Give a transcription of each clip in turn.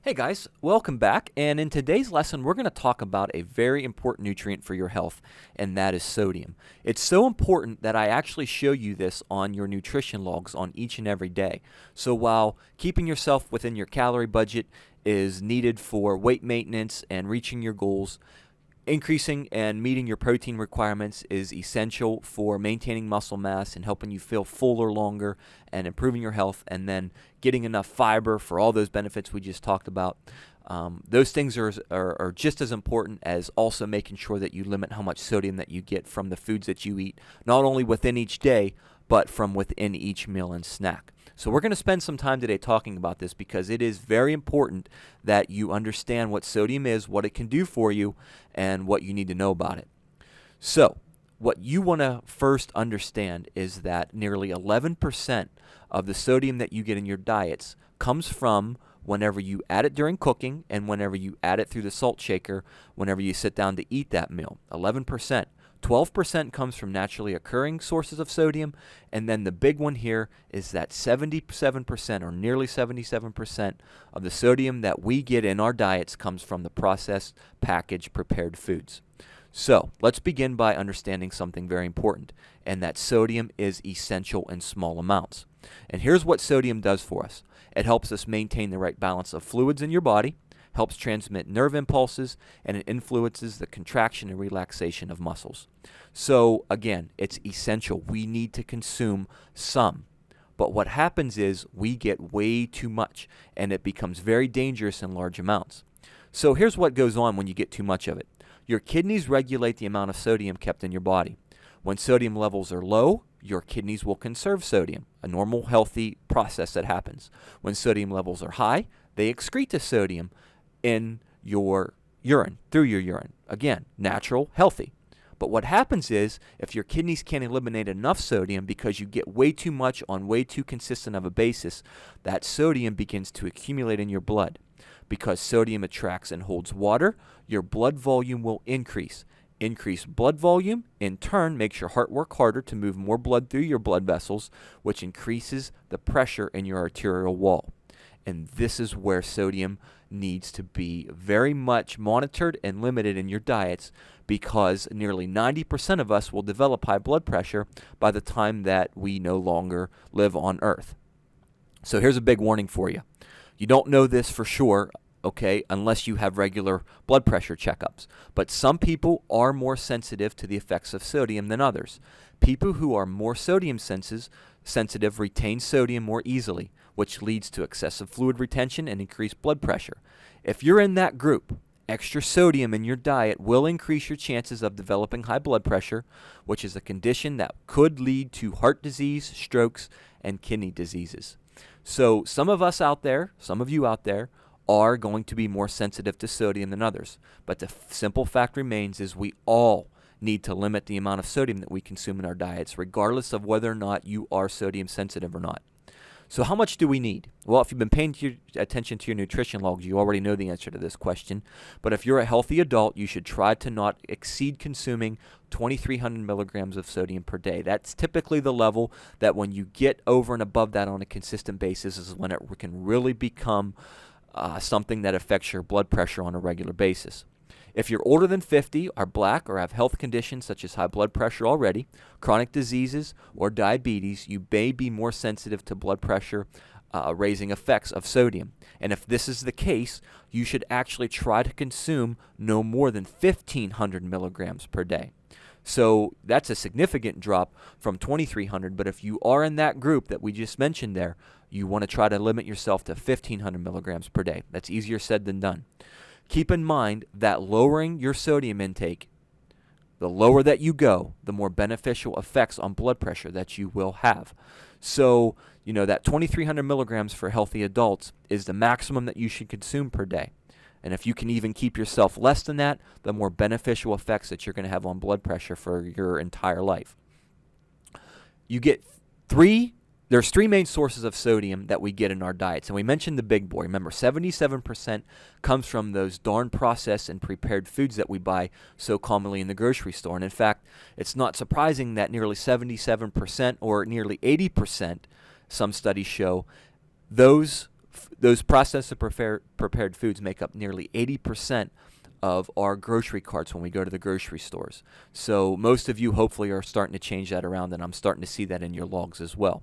Hey guys, welcome back. And in today's lesson, we're going to talk about a very important nutrient for your health, and that is sodium. It's so important that I actually show you this on your nutrition logs on each and every day. So while keeping yourself within your calorie budget is needed for weight maintenance and reaching your goals, increasing and meeting your protein requirements is essential for maintaining muscle mass and helping you feel fuller longer and improving your health, and then getting enough fiber for all those benefits we just talked about. Those things are just as important as also making sure that you limit how much sodium that you get from the foods that you eat, not only within each day, but from within each meal and snack. So we're going to spend some time today talking about this because it is very important that you understand what sodium is, what it can do for you, and what you need to know about it. So what you want to first understand is that nearly 11% of the sodium that you get in your diets comes from whenever you add it during cooking and whenever you add it through the salt shaker whenever you sit down to eat that meal. 11%. 12% comes from naturally occurring sources of sodium, and then the big one here is that 77% or nearly 77% of the sodium that we get in our diets comes from the processed, packaged, prepared foods. So let's begin by understanding something very important, and that sodium is essential in small amounts. And here's what sodium does for us. It helps us maintain the right balance of fluids in your body, helps transmit nerve impulses, and it influences the contraction and relaxation of muscles. So again, it's essential. We need to consume some. But what happens is we get way too much, and it becomes very dangerous in large amounts. So here's what goes on when you get too much of it. Your kidneys regulate the amount of sodium kept in your body. When sodium levels are low, your kidneys will conserve sodium, a normal, healthy process that happens. When sodium levels are high, they excrete the sodium in your urine, through your urine. Again, natural, healthy. But what happens is, if your kidneys can't eliminate enough sodium because you get way too much on way too consistent of a basis, that sodium begins to accumulate in your blood. Because sodium attracts and holds water, your blood volume will increase. Increased blood volume, in turn, makes your heart work harder to move more blood through your blood vessels, which increases the pressure in your arterial wall. And this is where sodium needs to be very much monitored and limited in your diets, because nearly 90% of us will develop high blood pressure by the time that we no longer live on Earth. So here's a big warning for you. You don't know this for sure, okay, unless you have regular blood pressure checkups. But some people are more sensitive to the effects of sodium than others. People who are more sodium sensitive retain sodium more easily, which leads to excessive fluid retention and increased blood pressure. If you're in that group, extra sodium in your diet will increase your chances of developing high blood pressure, which is a condition that could lead to heart disease, strokes, and kidney diseases. So some of us out there, some of you out there, are going to be more sensitive to sodium than others. But the simple fact remains is we all need to limit the amount of sodium that we consume in our diets, regardless of whether or not you are sodium sensitive or not. So how much do we need? Well, if you've been paying attention to your nutrition logs, you already know the answer to this question. But if you're a healthy adult, you should try to not exceed consuming 2,300 milligrams of sodium per day. That's typically the level that when you get over and above that on a consistent basis is when it can really become something that affects your blood pressure on a regular basis. If you're older than 50, are black, or have health conditions such as high blood pressure already, chronic diseases, or diabetes, you may be more sensitive to blood pressure raising effects of sodium. And if this is the case, you should actually try to consume no more than 1,500 milligrams per day. So that's a significant drop from 2,300, but if you are in that group that we just mentioned there, you want to try to limit yourself to 1,500 milligrams per day. That's easier said than done. Keep in mind that lowering your sodium intake, the lower that you go, the more beneficial effects on blood pressure that you will have. So, that 2,300 milligrams for healthy adults is the maximum that you should consume per day. And if you can even keep yourself less than that, the more beneficial effects that you're going to have on blood pressure for your entire life. There's three main sources of sodium that we get in our diets. And we mentioned the big boy. Remember, 77% comes from those darn processed and prepared foods that we buy so commonly in the grocery store. And in fact, it's not surprising that nearly 77% or nearly 80%, some studies show, those Those processed and prepared foods make up nearly 80% of our grocery carts when we go to the grocery stores. So most of you hopefully are starting to change that around, and I'm starting to see that in your logs as well.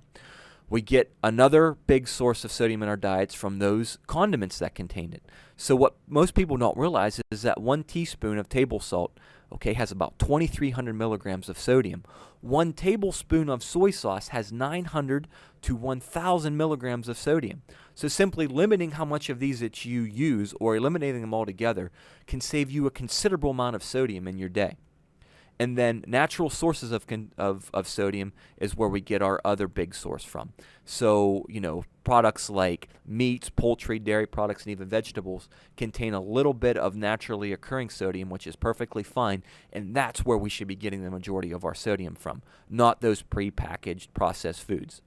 We get another big source of sodium in our diets from those condiments that contain it. So what most people don't realize is that 1 teaspoon of table salt, okay, has about 2,300 milligrams of sodium. 1 tablespoon of soy sauce has 900 to 1,000 milligrams of sodium. So simply limiting how much of these that you use or eliminating them altogether can save you a considerable amount of sodium in your day. And then natural sources of sodium is where we get our other big source from. So, products like meats, poultry, dairy products, and even vegetables contain a little bit of naturally occurring sodium, which is perfectly fine. And that's where we should be getting the majority of our sodium from, not those prepackaged processed foods.